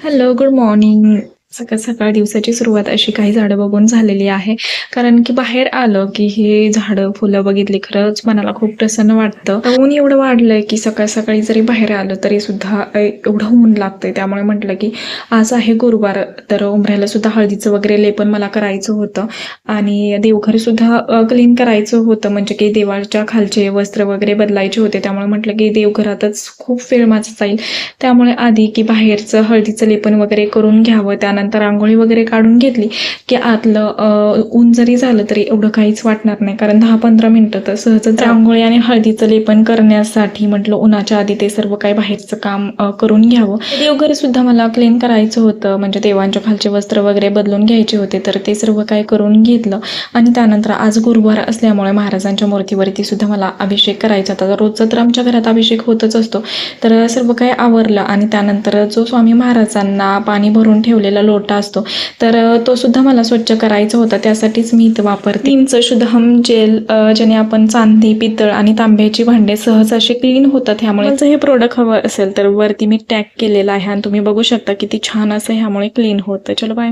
Hello, good morning. सकाळ सकाळ दिवसाची सुरुवात अशी काही झाडं बघून झालेली आहे. कारण की बाहेर आलं की हे झाडं, फुलं बघितली खरंच मनाला खूप प्रसन्न वाटतं. ऊन एवढं वाढलंय की सकाळ सकाळी जरी बाहेर आलं तरी सुद्धा एवढं ऊन लागतंय. त्यामुळे म्हटलं की आज आहे गुरुवार, तर उंबऱ्याला सुद्धा हळदीचं वगैरे लेपन मला करायचं होतं आणि देवघर सुद्धा क्लीन करायचं होतं. म्हणजे की देवाच्या खालचे वस्त्र वगैरे बदलायचे होते. त्यामुळे म्हटलं की देवघरातच खूप वेळ माझा जाईल. त्यामुळे आधी की बाहेरचं हळदीचं लेपन वगैरे करून घ्यावं. त्यानंतर रांगोळी वगैरे काढून घेतली की आतलं ऊन जरी झालं तरी एवढं काहीच वाटणार नाही. कारण 10-15 मिनिटं तर सहजच रांगोळी आणि हळदीचं लेपन करण्यासाठी म्हटलं उन्हाच्या आधी ते सर्व काही बाहेरचं काम करून घ्यावं. देवघर सुद्धा मला क्लीन करायचं होतं. म्हणजे देवांच्या खालचे वस्त्र वगैरे बदलून घ्यायचे होते. तर ते सर्व काही करून घेतलं आणि त्यानंतर आज गुरुवार असल्यामुळे महाराजांच्या मूर्तीवरती सुद्धा मला अभिषेक करायचा होता. रोजचा तर आमच्या घरात अभिषेक होतच असतो. तर सर्व काही आवरलं आणि त्यानंतर जो स्वामी महाराजांना पाणी भरून ठेवलेला लोटा असतो तर तो सुद्धा मला स्वच्छ करायचा होता. त्यासाठीच मी इथं वापरते निमचं शुद्धम जेल, ज्याने आपण चांदी, पितळ आणि तांब्याची भांडे सहज असे क्लीन होतात. ह्यामुळे जर हे प्रोडक्ट हवं असेल तर वरती मी टॅग केलेला आहे आणि तुम्ही बघू शकता किती छान असं ह्यामुळे क्लीन होतं. चलो बाय.